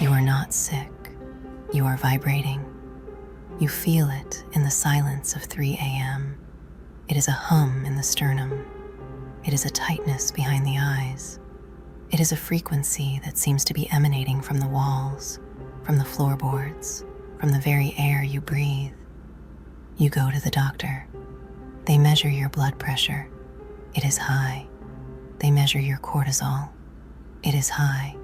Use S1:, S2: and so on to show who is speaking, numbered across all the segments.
S1: You are not sick. You are vibrating. You feel it in the silence of 3 a.m. It is a hum in the sternum. It is a tightness behind the eyes. It is a frequency that seems to be emanating from the walls, from the floorboards, from the very air you breathe. You go to the doctor. They measure your blood pressure. It is high. They measure your cortisol. It is high.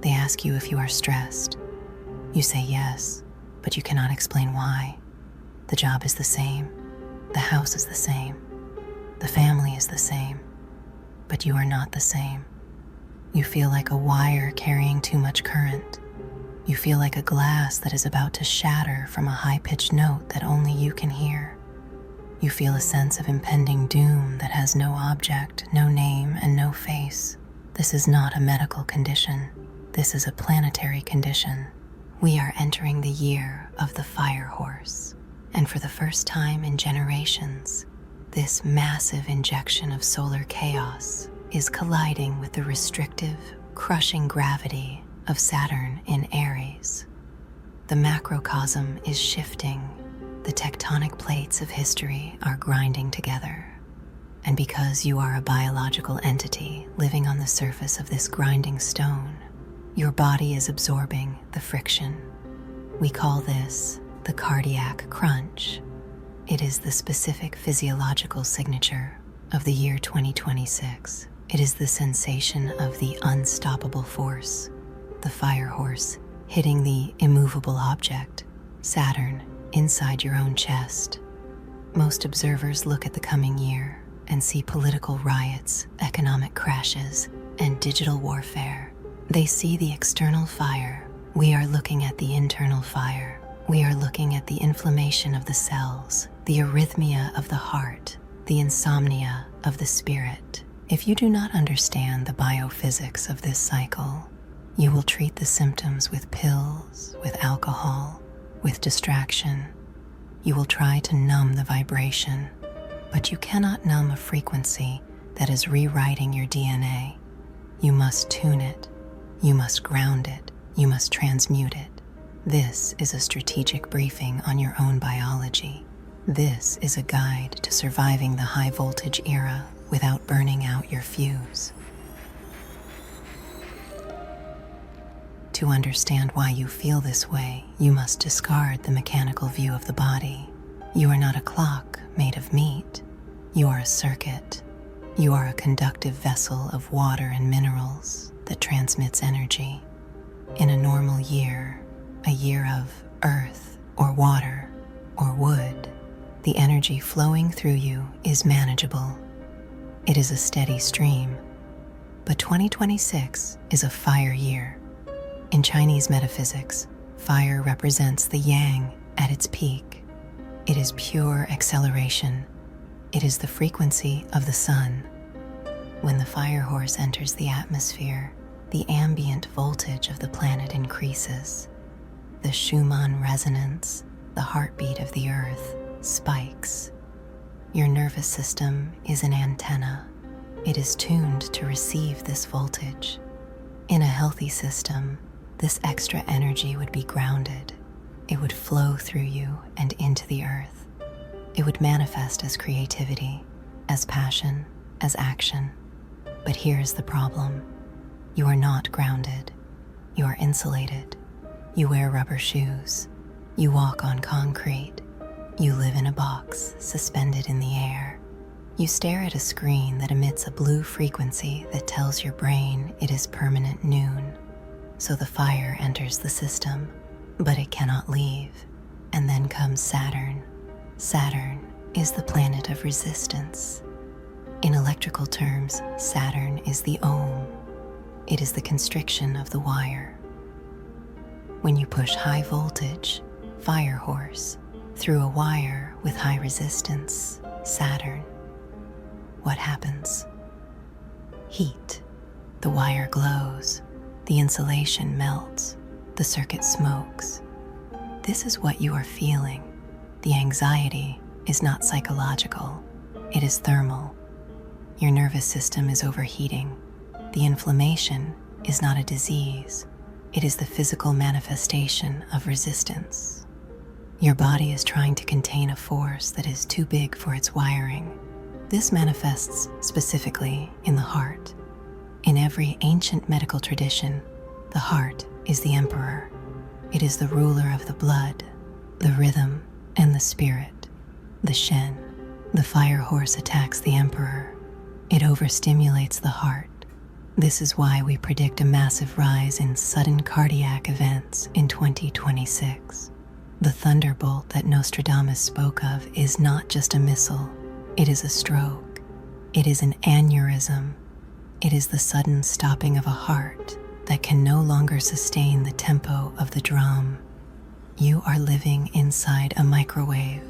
S1: They ask you if you are stressed. You say yes, but you cannot explain why. The job is the same. The house is the same. The family is the same. But you are not the same. You feel like a wire carrying too much current. You feel like a glass that is about to shatter from a high-pitched note that only you can hear. You feel a sense of impending doom that has no object, no name, and no face. This is not a medical condition. This is a planetary condition. We are entering the year of the fire horse, and for the first time in generations, this massive injection of solar chaos is colliding with the restrictive, crushing gravity of Saturn in Aries. The macrocosm is shifting. The tectonic plates of history are grinding together. And because you are a biological entity living on the surface of this grinding stone, your body is absorbing the friction. We call this the cardiac crunch. It is the specific physiological signature of the year 2026. It is the sensation of the unstoppable force, the fire horse hitting the immovable object, Saturn, inside your own chest. Most observers look at the coming year and see political riots, economic crashes, and digital warfare. They see the external fire. We are looking at the internal fire. We are looking at the inflammation of the cells, the arrhythmia of the heart, the insomnia of the spirit. If you do not understand the biophysics of this cycle, you will treat the symptoms with pills, with alcohol, with distraction. You will try to numb the vibration, but you cannot numb a frequency that is rewriting your DNA. You must tune it. You must ground it. You must transmute it. This is a strategic briefing on your own biology. This is a guide to surviving the high voltage era without burning out your fuse. To understand why you feel this way, you must discard the mechanical view of the body. You are not a clock made of meat. You are a circuit. You are a conductive vessel of water and minerals that transmits energy. In a normal year, a year of earth or water or wood, the energy flowing through you is manageable. It is a steady stream. But 2026 is a fire year. In Chinese metaphysics, fire represents the yang at its peak. It is pure acceleration. It is the frequency of the sun. When the fire horse enters the atmosphere, the ambient voltage of the planet increases. The Schumann resonance, the heartbeat of the earth, spikes. Your nervous system is an antenna. It is tuned to receive this voltage. In a healthy system, this extra energy would be grounded. It would flow through you and into the earth. It would manifest as creativity, as passion, as action. But here's the problem. You are not grounded. You are insulated. You wear rubber shoes. You walk on concrete. You live in a box suspended in the air. You stare at a screen that emits a blue frequency that tells your brain it is permanent noon. So the fire enters the system, but it cannot leave. And then comes Saturn. Saturn is the planet of resistance. In electrical terms, Saturn is the ohm. It is the constriction of the wire. When you push high voltage, fire horse, through a wire with high resistance, Saturn, what happens? Heat. The wire glows. The insulation melts. The circuit smokes. This is what you are feeling. The anxiety is not psychological. It is thermal. Your nervous system is overheating. The inflammation is not a disease. It is the physical manifestation of resistance. Your body is trying to contain a force that is too big for its wiring. This manifests specifically in the heart. In every ancient medical tradition, the heart is the emperor. It is the ruler of the blood, the rhythm, and the spirit. The Shen, the fire horse, attacks the emperor. It overstimulates the heart. This is why we predict a massive rise in sudden cardiac events in 2026. The thunderbolt that Nostradamus spoke of is not just a missile, it is a stroke. It is an aneurysm. It is the sudden stopping of a heart that can no longer sustain the tempo of the drum. You are living inside a microwave,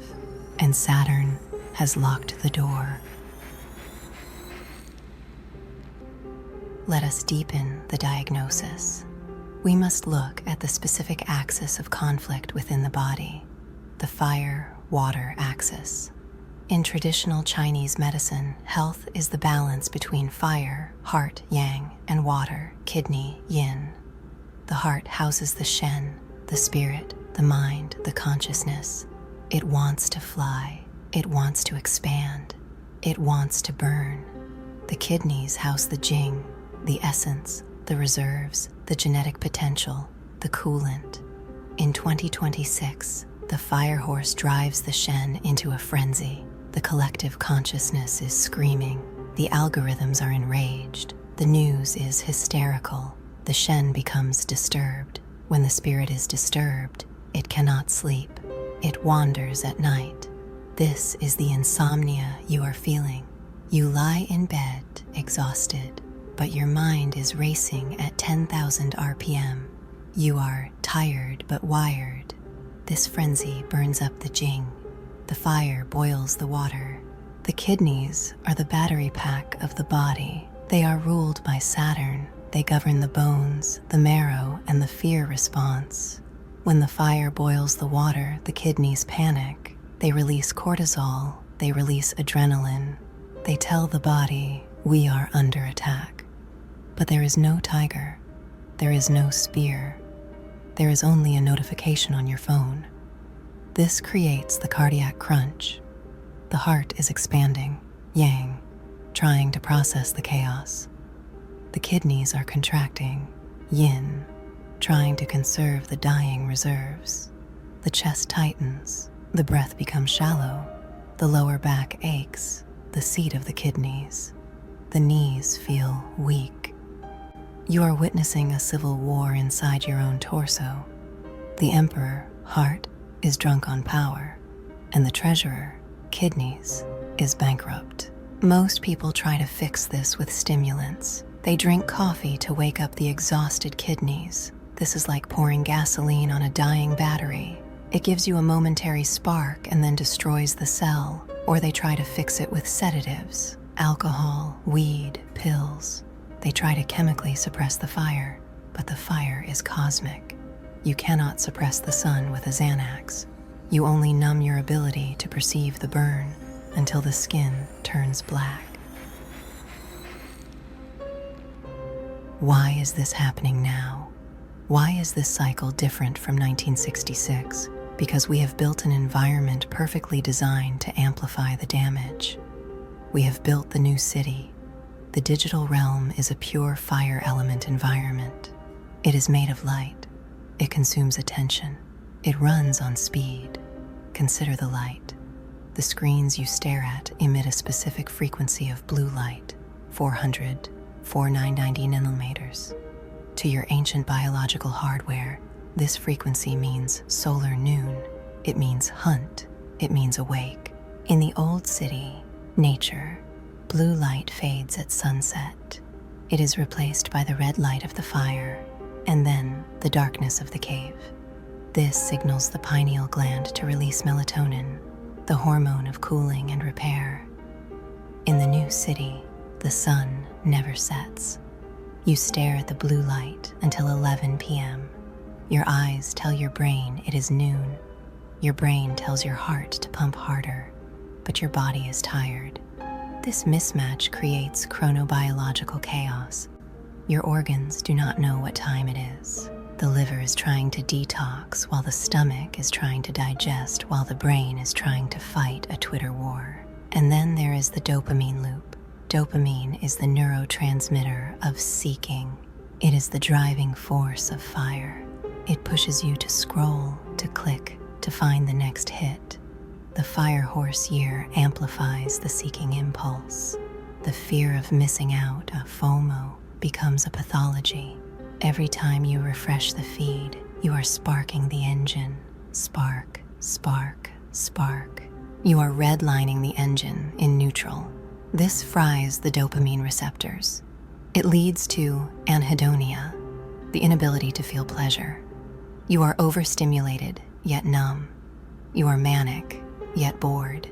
S1: and Saturn has locked the door. Let us deepen the diagnosis. We must look at the specific axis of conflict within the body, the fire-water axis. In traditional Chinese medicine, health is the balance between fire, heart, yang, and water, kidney, yin. The heart houses the Shen, the spirit, the mind, the consciousness. It wants to fly. It wants to expand. It wants to burn. The kidneys house the Jing, the essence, the reserves, the genetic potential, the coolant. In 2026, the fire horse drives the Shen into a frenzy. The collective consciousness is screaming. The algorithms are enraged. The news is hysterical. The Shen becomes disturbed. When the spirit is disturbed, it cannot sleep. It wanders at night. This is the insomnia you are feeling. You lie in bed, exhausted, but your mind is racing at 10,000 RPM. You are tired but wired. This frenzy burns up the Jing. The fire boils the water. The kidneys are the battery pack of the body. They are ruled by Saturn. They govern the bones, the marrow, and the fear response. When the fire boils the water, the kidneys panic. They release cortisol. They release adrenaline. They tell the body, we are under attack. But there is no tiger. There is no spear. There is only a notification on your phone. This creates the cardiac crunch. The heart is expanding, yang, trying to process the chaos. The kidneys are contracting, yin, trying to conserve the dying reserves. The chest tightens, the breath becomes shallow, the lower back aches, the seat of the kidneys. The knees feel weak. You are witnessing a civil war inside your own torso. The emperor, heart, is drunk on power, and the treasurer, kidneys, is bankrupt. Most people try to fix this with stimulants. They drink coffee to wake up the exhausted kidneys. This is like pouring gasoline on a dying battery. It gives you a momentary spark and then destroys the cell. Or they try to fix it with sedatives, alcohol, weed, pills. They try to chemically suppress the fire, but the fire is cosmic. You cannot suppress the sun with a Xanax. You only numb your ability to perceive the burn until the skin turns black. Why is this happening now? Why is this cycle different from 1966? Because we have built an environment perfectly designed to amplify the damage. We have built the new city. The digital realm is a pure fire element environment. It is made of light. It consumes attention. It runs on speed. Consider the light. The screens you stare at emit a specific frequency of blue light, 490 nanometers. To your ancient biological hardware, this frequency means solar noon. It means hunt. It means awake. In the old city, nature, blue light fades at sunset. It is replaced by the red light of the fire, and then the darkness of the cave. This signals the pineal gland to release melatonin, the hormone of cooling and repair. In the new city, the sun never sets. You stare at the blue light until 11 p.m. Your eyes tell your brain it is noon. Your brain tells your heart to pump harder, but your body is tired. This mismatch creates chronobiological chaos. Your organs do not know what time it is. The liver is trying to detox while the stomach is trying to digest, while the brain is trying to fight a Twitter war. And then there is the dopamine loop. Dopamine is the neurotransmitter of seeking. It is the driving force of fire. It pushes you to scroll, to click, to find the next hit. The fire horse year amplifies the seeking impulse. The fear of missing out, a FOMO, becomes a pathology. Every time you refresh the feed, you are sparking the engine. Spark, spark, spark. You are redlining the engine in neutral. This fries the dopamine receptors. It leads to anhedonia, the inability to feel pleasure. You are overstimulated, yet numb. You are manic, yet bored.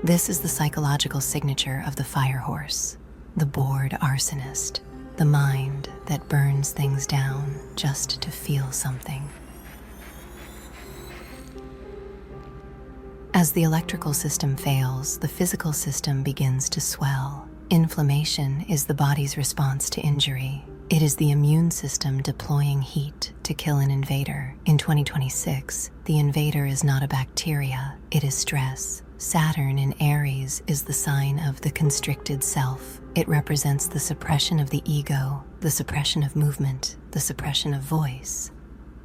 S1: This is the psychological signature of the fire horse, the bored arsonist, the mind that burns things down just to feel something. As the electrical system fails, the physical system begins to swell. Inflammation is the body's response to injury. It is the immune system deploying heat to kill an invader. In 2026, the invader is not a bacteria, it is stress. Saturn in Aries is the sign of the constricted self. It represents the suppression of the ego, the suppression of movement, the suppression of voice.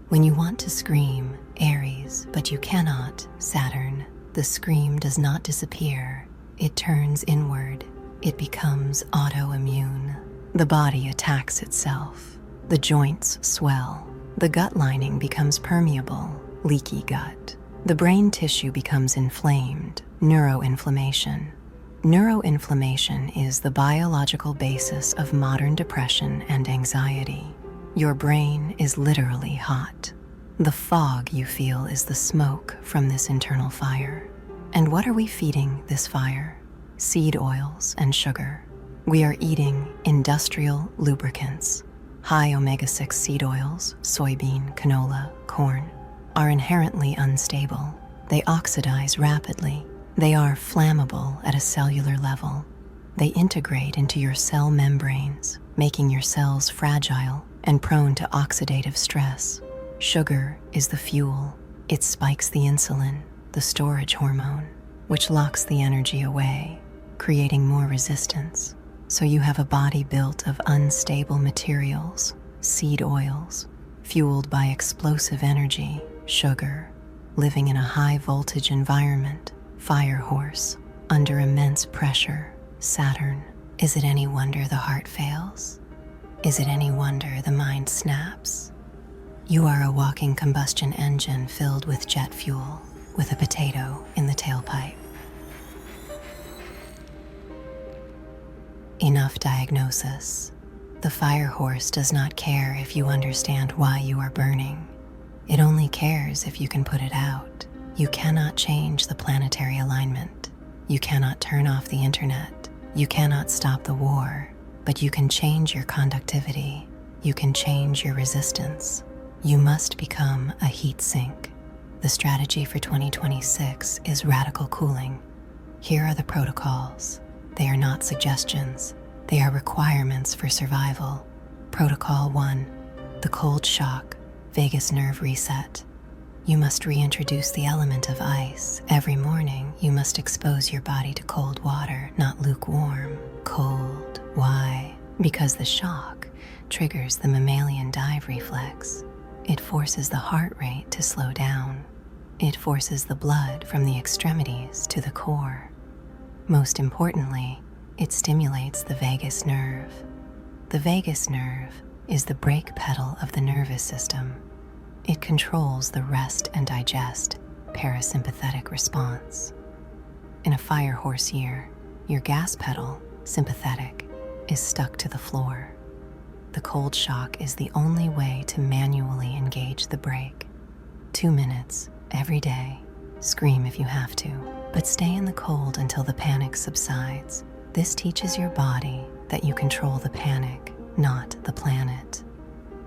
S1: When you want to scream, Aries, but you cannot, Saturn, the scream does not disappear. It turns inward. It becomes autoimmune. The body attacks itself. The joints swell. The gut lining becomes permeable, leaky gut. The brain tissue becomes inflamed, neuroinflammation. Neuroinflammation is the biological basis of modern depression and anxiety. Your brain is literally hot. The fog you feel is the smoke from this internal fire. And what are we feeding this fire? Seed oils and sugar. We are eating industrial lubricants. High omega-6 seed oils, soybean, canola, corn, are inherently unstable. They oxidize rapidly. They are flammable at a cellular level. They integrate into your cell membranes, making your cells fragile and prone to oxidative stress. Sugar is the fuel. It spikes the insulin, the storage hormone, which locks the energy away, creating more resistance. So you have a body built of unstable materials, seed oils, fueled by explosive energy, sugar, living in a high voltage environment, fire horse, under immense pressure, Saturn. Is it any wonder the heart fails? Is it any wonder the mind snaps? You are a walking combustion engine filled with jet fuel, with a potato in the tailpipe. Enough diagnosis. The fire horse does not care if you understand why you are burning. It only cares if you can put it out. You cannot change the planetary alignment. You cannot turn off the internet. You cannot stop the war, but you can change your conductivity. You can change your resistance. You must become a heat sink. The strategy for 2026 is radical cooling. Here are the protocols. They are not suggestions. They are requirements for survival. Protocol 1, the cold shock, vagus nerve reset. You must reintroduce the element of ice. Every morning, you must expose your body to cold water, not lukewarm. Cold. Why? Because the shock triggers the mammalian dive reflex. It forces the heart rate to slow down. It forces the blood from the extremities to the core. Most importantly, it stimulates the vagus nerve. The vagus nerve is the brake pedal of the nervous system. It controls the rest and digest parasympathetic response. In a fire horse year, your gas pedal, sympathetic, is stuck to the floor. The cold shock is the only way to manually engage the brake. 2 minutes every day. Scream if you have to, but stay in the cold until the panic subsides. This teaches your body that you control the panic, not the planet.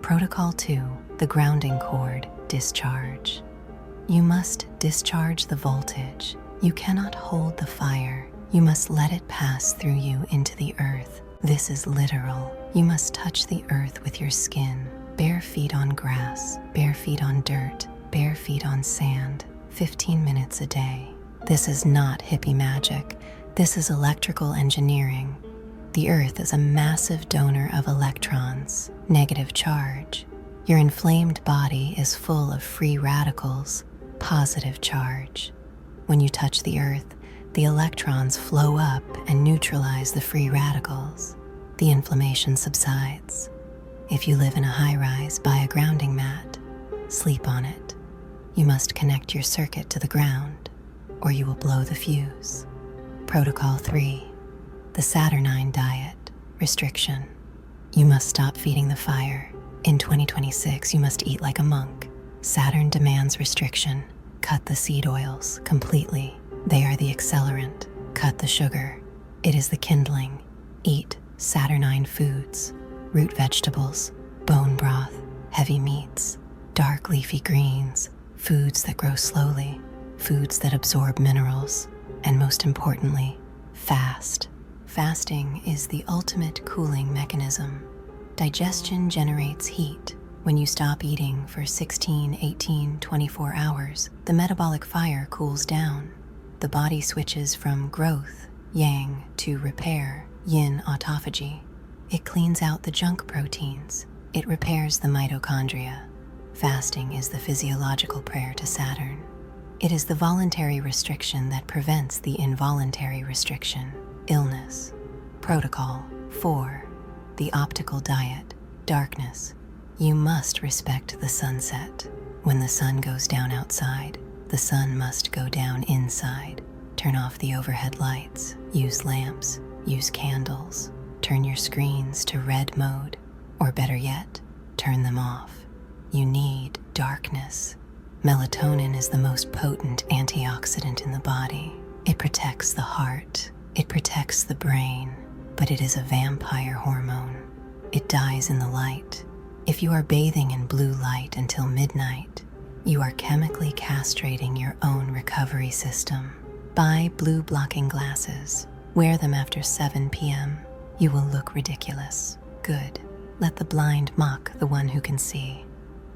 S1: Protocol 2, the grounding cord, discharge. You must discharge the voltage. You cannot hold the fire. You must let it pass through you into the earth. This is literal. You must touch the earth with your skin. bare feet on grass, bare feet on dirt, bare feet on sand, 15 minutes a day. This is not hippie magic. This is electrical engineering. The Earth is a massive donor of electrons, negative charge. Your inflamed body is full of free radicals, positive charge. When you touch the Earth, the electrons flow up and neutralize the free radicals. The inflammation subsides. If you live in a high-rise, buy a grounding mat. Sleep on it. You must connect your circuit to the ground, or you will blow the fuse. Protocol 3. The Saturnine diet. Restriction. You must stop feeding the fire. In 2026, you must eat like a monk. Saturn demands restriction. Cut the seed oils completely. They are the accelerant. Cut the sugar. It is the kindling. Eat Saturnine foods, root vegetables, bone broth, heavy meats, dark leafy greens, foods that grow slowly, foods that absorb minerals, and most importantly, fast. Fasting is the ultimate cooling mechanism. Digestion generates heat. When you stop eating for 16, 18, 24 hours, the metabolic fire cools down. The body switches from growth, yang, to repair, yin, autophagy. It cleans out the junk proteins. It repairs the mitochondria. Fasting is the physiological prayer to Saturn. It is the voluntary restriction that prevents the involuntary restriction, illness. Protocol 4. The optical diet, darkness. You must respect the sunset. When the sun goes down outside, the sun must go down inside. Turn off the overhead lights, use lamps, use candles, turn your screens to red mode, or better yet, turn them off. You need darkness. Melatonin is the most potent antioxidant in the body. It protects the heart, it protects the brain, but it is a vampire hormone. It dies in the light. If you are bathing in blue light until midnight, you are chemically castrating your own recovery system. Buy blue blocking glasses. Wear them after 7 p.m. You will look ridiculous. Good. Let the blind mock the one who can see.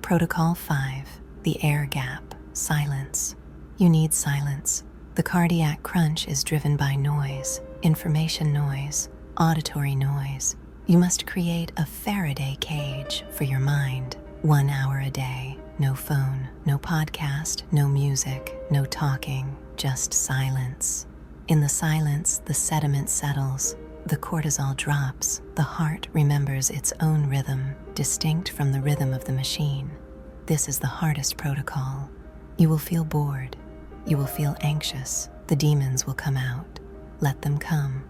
S1: Protocol 5. The air gap. Silence. You need silence. The cardiac crunch is driven by noise, information noise, auditory noise. You must create a Faraday cage for your mind. 1 hour a day. No phone, no podcast, no music, no talking, just silence. In the silence, the sediment settles, the cortisol drops, the heart remembers its own rhythm, distinct from the rhythm of the machine. This is the hardest protocol. You will feel bored. You will feel anxious. The demons will come out. Let them come.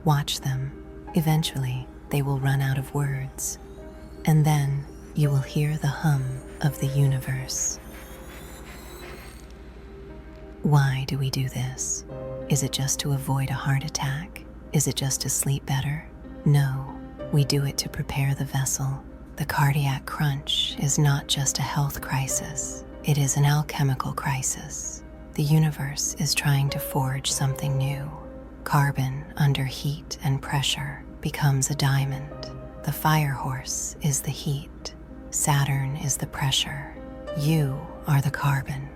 S1: Watch them. Eventually, they will run out of words. And then you will hear the hum of the universe. Why do we do this? Is it just to avoid a heart attack? Is it just to sleep better? No, we do it to prepare the vessel. The cardiac crunch is not just a health crisis. It is an alchemical crisis. The universe is trying to forge something new. Carbon under heat and pressure becomes a diamond. The fire horse is the heat. Saturn is the pressure. You are the carbon.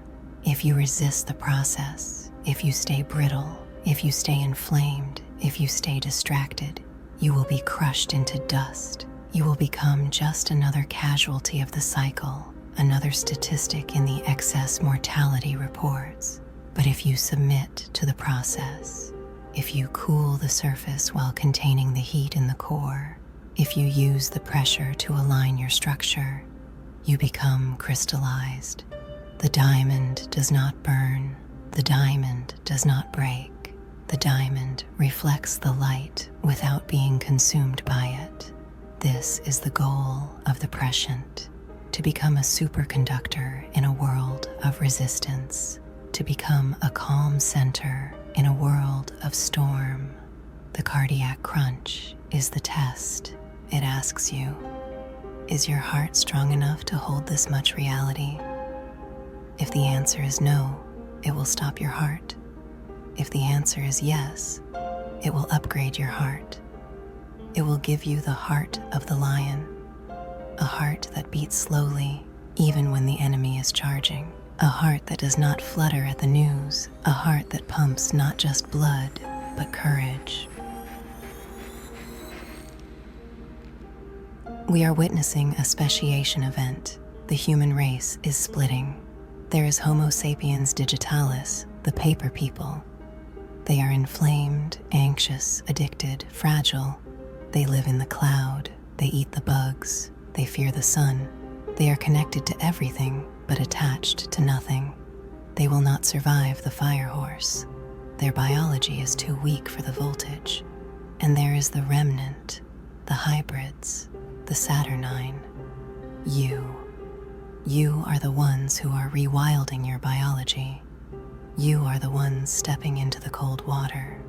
S1: If you resist the process, if you stay brittle, if you stay inflamed, if you stay distracted, you will be crushed into dust. You will become just another casualty of the cycle, another statistic in the excess mortality reports. But if you submit to the process, if you cool the surface while containing the heat in the core, if you use the pressure to align your structure, you become crystallized. The diamond does not burn. The diamond does not break. The diamond reflects the light without being consumed by it. This is the goal of the Prescient, to become a superconductor in a world of resistance, to become a calm center in a world of storm. The cardiac crunch is the test. It asks you, is your heart strong enough to hold this much reality? If the answer is no, it will stop your heart. If the answer is yes, it will upgrade your heart. It will give you the heart of the lion. a heart that beats slowly, even when the enemy is charging, a heart that does not flutter at the news, a heart that pumps not just blood, but courage. We are witnessing a speciation event. The human race is splitting. There is Homo sapiens digitalis, the paper people. They are inflamed, anxious, addicted, fragile. They live in the cloud. They eat the bugs. They fear the sun. They are connected to everything, but attached to nothing. They will not survive the fire horse. Their biology is too weak for the voltage. And there is the remnant, the hybrids, the Saturnine. You are the ones who are rewilding your biology. You are the ones stepping into the cold water.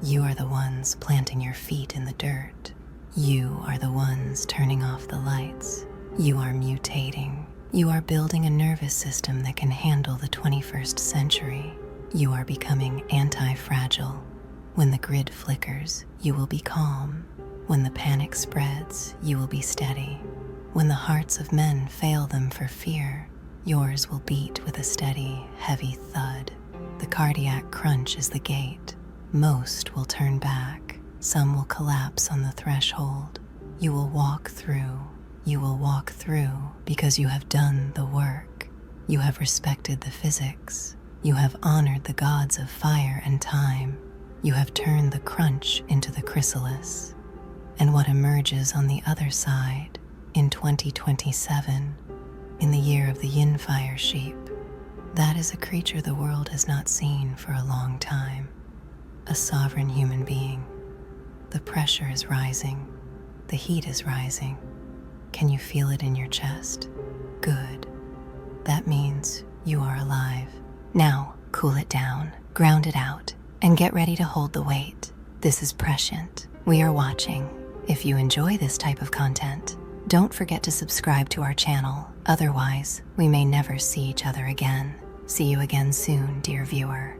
S1: You are the ones planting your feet in the dirt. You are the ones turning off the lights. You are mutating. You are building a nervous system that can handle the 21st century. You are becoming anti-fragile. When the grid flickers, you will be calm. When the panic spreads, you will be steady. When the hearts of men fail them for fear, yours will beat with a steady, heavy thud. The cardiac crunch is the gate. Most will turn back. Some will collapse on the threshold. You will walk through. You will walk through because you have done the work. You have respected the physics. You have honored the gods of fire and time. You have turned the crunch into the chrysalis. And what emerges on the other side, in 2027, in the year of the yin fire sheep, that is a creature the world has not seen for a long time. A sovereign human being. The pressure is rising. The heat is rising. Can you feel it in your chest? Good. That means you are alive. Now, cool it down, ground it out, and get ready to hold the weight. This is Prescient. We are watching. If you enjoy this type of content, don't forget to subscribe to our channel. Otherwise, we may never see each other again. See you again soon, dear viewer.